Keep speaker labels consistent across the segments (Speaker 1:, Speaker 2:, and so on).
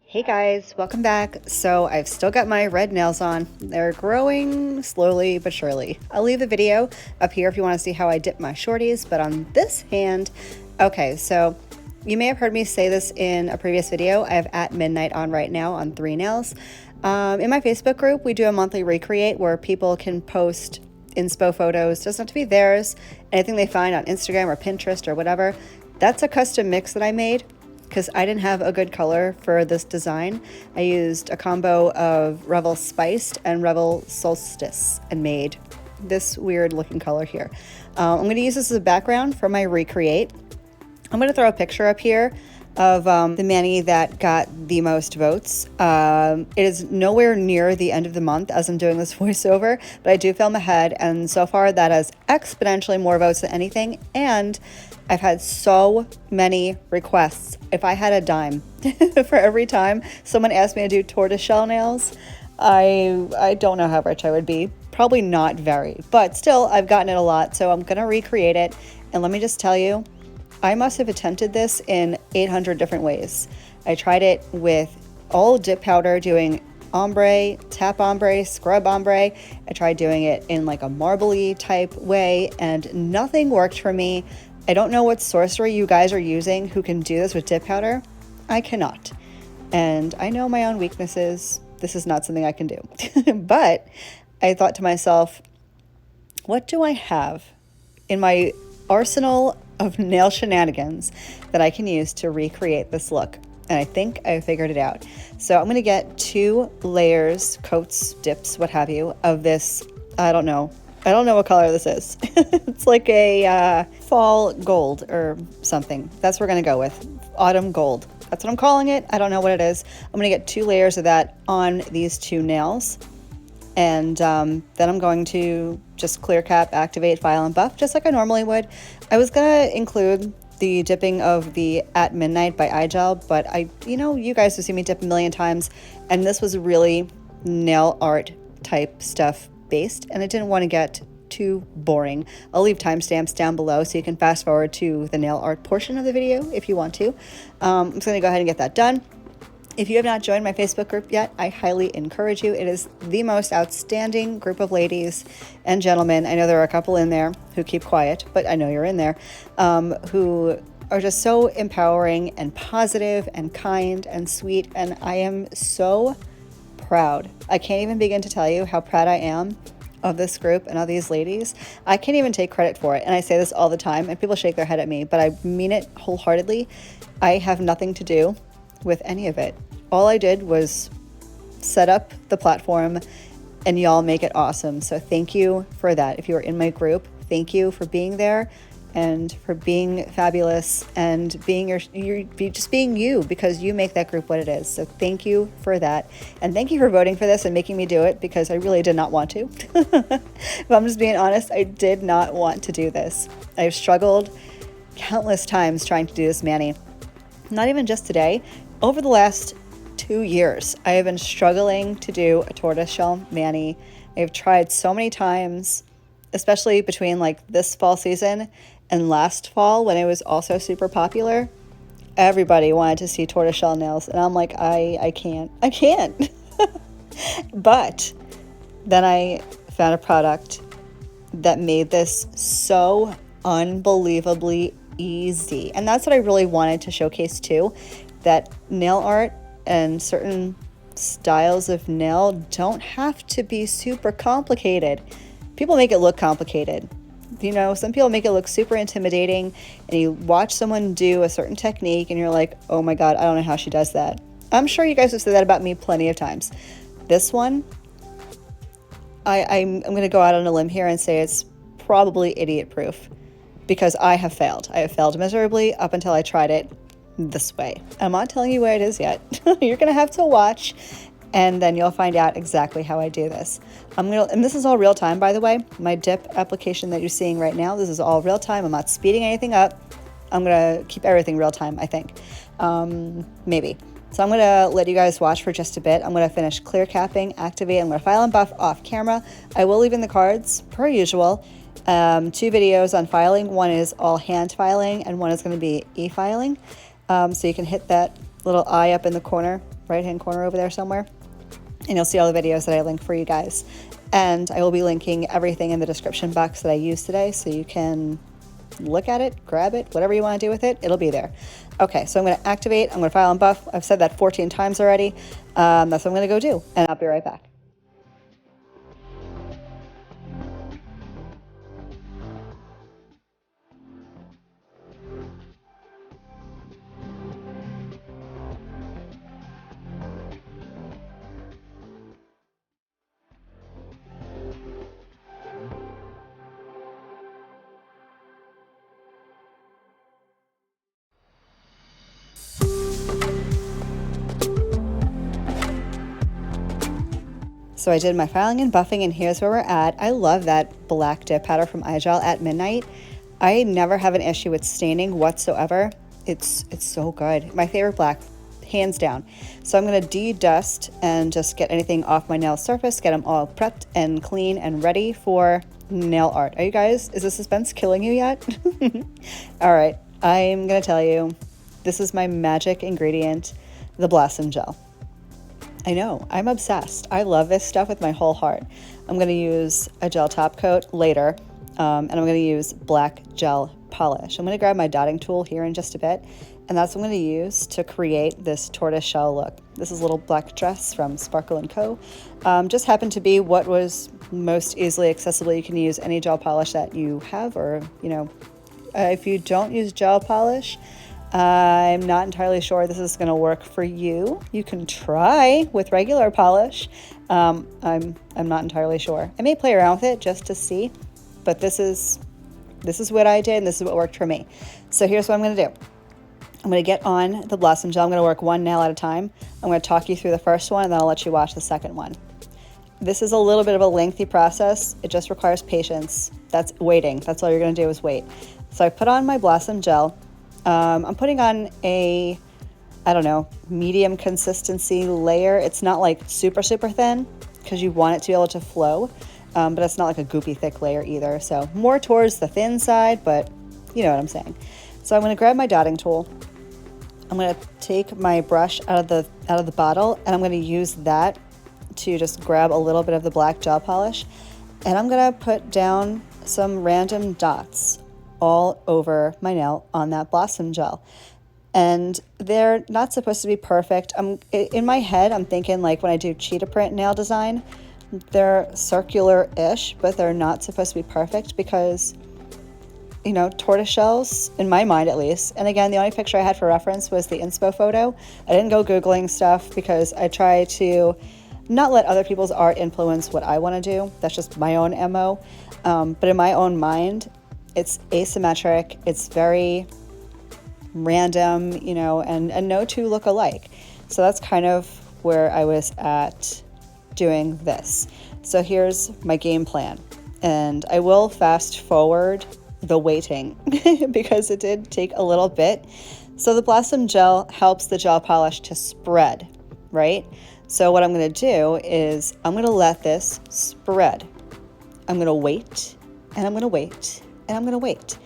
Speaker 1: Hey guys, welcome back. So I've still got my red nails on. They're growing slowly but surely. I'll leave the video up here if you want to see how I dip my shorties, but on this hand, okay, so you may have heard me say this in a previous video. I have at midnight on right now on 3 nails. In my Facebook group, we do a monthly recreate where people can post inspo photos. It doesn't have to be theirs, anything they find on Instagram or Pinterest or whatever. That's a custom mix that I made because I didn't have a good color for this design. I used a combo of Revel Spiced and Revel Solstice and made this weird looking color here. I'm going to use this as a background for my recreate. I'm going to throw a picture up here of the mani that got the most votes. It is nowhere near the end of the month as I'm doing this voiceover, but I do film ahead, and so far that has exponentially more votes than anything, and I've had so many requests. If I had a dime for every time someone asked me to do tortoiseshell nails, I don't know how rich I would be. Probably not very, but still I've gotten it a lot, so I'm gonna recreate it. And let me just tell you, I must have attempted this in 800 different ways. I tried it with all dip powder, doing ombre, tap ombre, scrub ombre. I tried doing it in like a marbly type way, and nothing worked for me. I don't know what sorcery you guys are using who can do this with dip powder. I cannot. And I know my own weaknesses. This is not something I can do. But I thought to myself, what do I have in my arsenal of nail shenanigans that I can use to recreate this look? And I think I figured it out. So I'm going to get 2 layers, coats, dips, what have you, of this, I don't know what color this is. It's like a fall gold or something. That's what we're going to go with. Autumn gold. That's what I'm calling it. I don't know what it is. I'm going to get 2 layers of that on these 2 nails. And then I'm going to just clear cap, activate, file, and buff, just like I normally would. I was going to include the dipping of the At Midnight by iGel, but you guys have seen me dip a million times, and this was really nail art type stuff based, and I didn't want to get too boring. I'll leave timestamps down below so you can fast forward to the nail art portion of the video if you want to. I'm just going to go ahead and get that done. If you have not joined my Facebook group yet, I highly encourage you. It is the most outstanding group of ladies and gentlemen. I know there are a couple in there who keep quiet, but I know you're in there, who are just so empowering and positive and kind and sweet, and I am so proud. I can't even begin to tell you how proud I am of this group and of these ladies. I can't even take credit for it, and I say this all the time, and people shake their head at me, but I mean it wholeheartedly. I have nothing to do with any of it. All I did was set up the platform, and y'all make it awesome. So thank you for that. If you are in my group, thank you for being there and for being fabulous and being just being you, because you make that group what it is. So thank you for that. And thank you for voting for this and making me do it, because I really did not want to. If I'm just being honest, I did not want to do this. I've struggled countless times trying to do this mani. Not even just today. Over the last 2 years, I have been struggling to do a tortoiseshell mani. I've tried so many times, especially between like this fall season and last fall when it was also super popular. Everybody wanted to see tortoiseshell nails, and I'm like, I can't. But then I found a product that made this so unbelievably easy, and that's what I really wanted to showcase too, that nail art and certain styles of nail don't have to be super complicated. People make it look complicated. Some people make it look super intimidating, and you watch someone do a certain technique and you're like, oh my God, I don't know how she does that. I'm sure you guys have said that about me plenty of times. This one, I'm going to go out on a limb here and say it's probably idiot proof, because I have failed. I have failed miserably up until I tried it this way. I'm not telling you where it is yet. You're going to have to watch, and then you'll find out exactly how I do this. And this is all real time, by the way. My dip application that you're seeing right now, this is all real time. I'm not speeding anything up. I'm going to keep everything real time, I think. Maybe. So I'm going to let you guys watch for just a bit. I'm going to finish clear capping, activate. I'm going to file and buff off camera. I will leave in the cards, per usual, 2 videos on filing. One is all hand filing, and one is going to be e-filing. So you can hit that little eye up in the corner right hand corner over there somewhere. And you'll see all the videos that I link for you guys. And I will be linking everything in the description box that I used today, so you can look at it, grab it, whatever you want to do with it, it'll be there. Okay, so I'm going to activate, I'm going to file and buff. I've said that 14 times already. That's what I'm going to go do, and I'll be right back. So I did my filing and buffing, and here's where we're at. I love that black dip powder from iGel at midnight. I never have an issue with staining whatsoever. It's so good. My favorite black, hands down. So I'm going to de-dust and just get anything off my nail surface, get them all prepped and clean and ready for nail art. Are you guys, is the suspense killing you yet? All right, I'm going to tell you, this is my magic ingredient, the Blossom Gel. I know, I'm obsessed. I love this stuff with my whole heart. I'm going to use a gel top coat later, and I'm going to use black gel polish. I'm going to grab my dotting tool here in just a bit, and that's what I'm going to use to create this tortoise shell look. This is a little black dress from Sparkle & Co. Just happened to be what was most easily accessible. You can use any gel polish that you have, or, you know, if you don't use gel polish, I'm not entirely sure this is going to work for you. You can try with regular polish. I'm not entirely sure. I may play around with it just to see, but this is what I did, and this is what worked for me. So here's what I'm going to do. I'm going to get on the Blossom Gel. I'm going to work one nail at a time. I'm going to talk you through the first one, and then I'll let you watch the second one. This is a little bit of a lengthy process. It just requires patience. That's waiting. That's all you're going to do is wait. So I put on my Blossom Gel. I'm putting on a, I don't know, medium consistency layer. It's not like super, super thin because you want it to be able to flow, but it's not like a goopy thick layer either. So more towards the thin side, but you know what I'm saying. So I'm going to grab my dotting tool. I'm going to take my brush out of the bottle, and I'm going to use that to just grab a little bit of the black gel polish, and I'm going to put down some random dots all over my nail on that Blossom Gel. And they're not supposed to be perfect. In my head, I'm thinking like when I do cheetah print nail design, they're circular-ish, but they're not supposed to be perfect because, you know, tortoise shells, in my mind at least, and again, the only picture I had for reference was the inspo photo. I didn't go Googling stuff because I try to not let other people's art influence what I want to do. That's just my own MO. But in my own mind, it's asymmetric, it's very random, you know, and no two look alike. So that's kind of where I was at doing this. So here's my game plan. And I will fast forward the waiting because it did take a little bit. So the Blossom Gel helps the gel polish to spread, right? So what I'm going to do is I'm going to let this spread. I'm going to wait, and I'm going to wait, and I'm going to wait.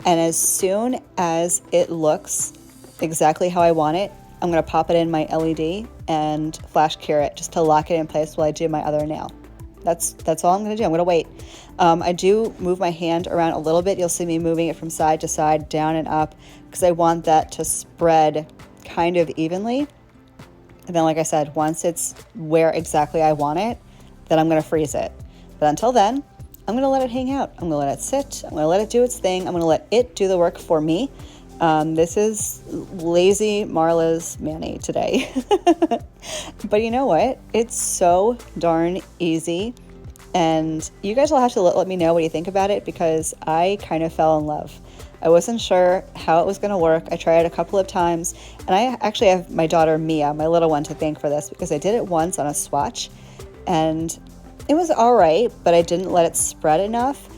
Speaker 1: And as soon as it looks exactly how I want it, I'm going to pop it in my LED and flash cure it just to lock it in place while I do my other nail. That's all I'm going to do. I'm going to wait. I do move my hand around a little bit. You'll see me moving it from side to side, down and up, because I want that to spread kind of evenly. And then, like I said, once it's where exactly I want it, then I'm going to freeze it. But until then, I'm going to let it hang out. I'm going to let it sit. I'm going to let it do its thing. I'm going to let it do the work for me. This is lazy Marla's Manny today. But you know what? It's so darn easy. And you guys will have to let me know what you think about it, because I kind of fell in love. I wasn't sure how it was going to work. I tried it a couple of times. And I actually have my daughter Mia, my little one, to thank for this, because I did it once on a swatch. And it was all right, but I didn't let it spread enough.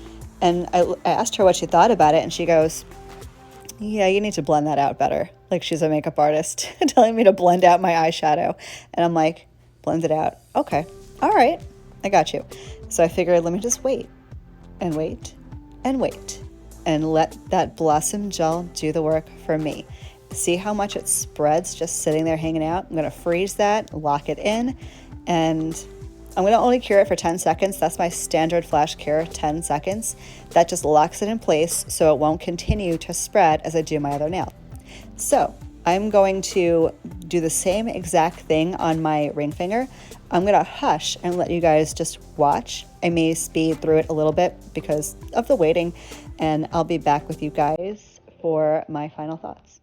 Speaker 1: And I asked her what she thought about it, and she goes, yeah, you need to blend that out better. Like she's a makeup artist telling me to blend out my eyeshadow. And I'm like, blend it out. Okay. All right. I got you. So I figured, let me just wait and wait and wait and let that Blossom Gel do the work for me. See how much it spreads just sitting there hanging out? I'm gonna freeze that, lock it in, and I'm gonna only cure it for 10 seconds. That's my standard flash cure, 10 seconds. That just locks it in place so it won't continue to spread as I do my other nail. So I'm going to do the same exact thing on my ring finger. I'm gonna hush and let you guys just watch. I may speed through it a little bit because of the waiting, and I'll be back with you guys for my final thoughts.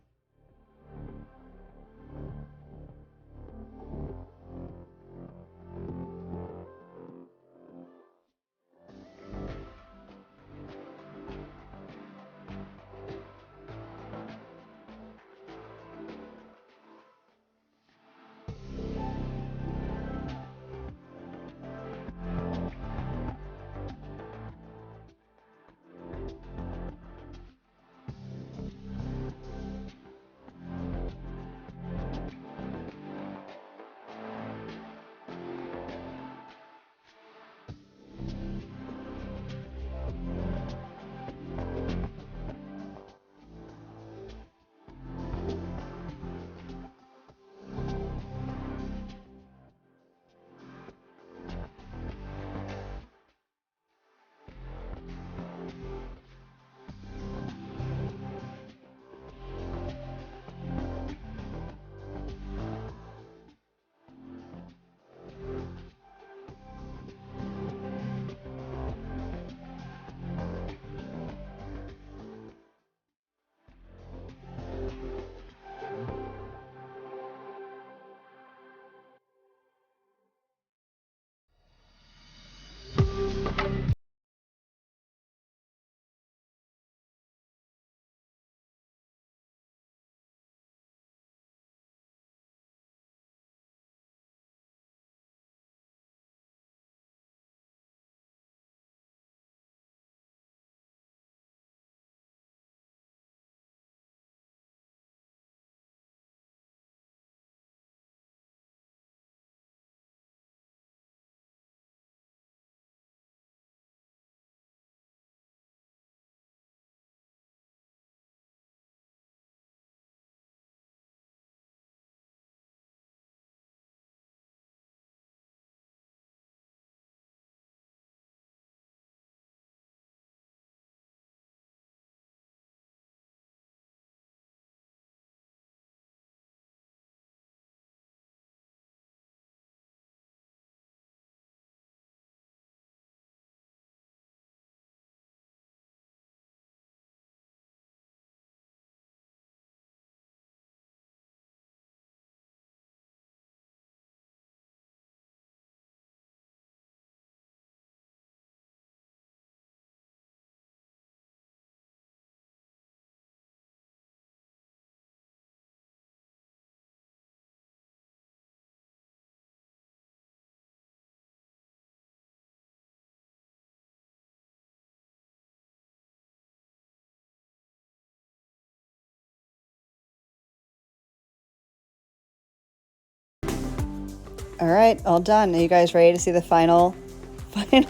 Speaker 1: All right, all done. Are you guys ready to see the final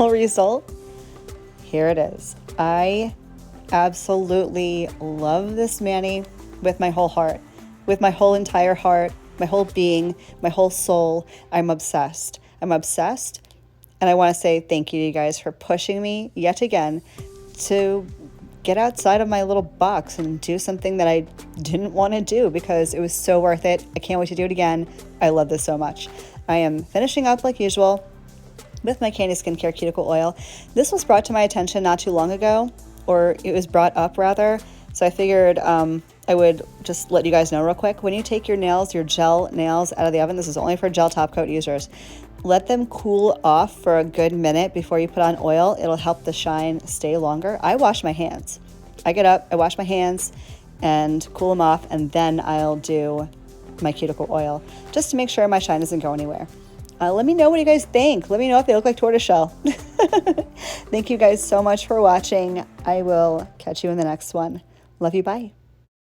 Speaker 1: result? Here it is. I absolutely love this mani with my whole heart, with my whole entire heart, my whole being, my whole soul. I'm obsessed. I'm obsessed. And I want to say thank you to you guys for pushing me yet again to get outside of my little box and do something that I didn't want to do because it was so worth it. I can't wait to do it again. I love this so much. I am finishing up like usual with my Candy Skincare Cuticle Oil. This was brought to my attention not too long ago, or it was brought up rather. So I figured I would just let you guys know real quick. When you take your nails, your gel nails out of the oven, this is only for gel top coat users, let them cool off for a good minute before you put on oil. It'll help the shine stay longer. I wash my hands. I get up, I wash my hands and cool them off, and then I'll do my cuticle oil just to make sure my shine doesn't go anywhere. Let me know what you guys think. Let me know if they look like tortoiseshell. Thank you guys so much for watching. I will catch you in the next one. Love you. Bye.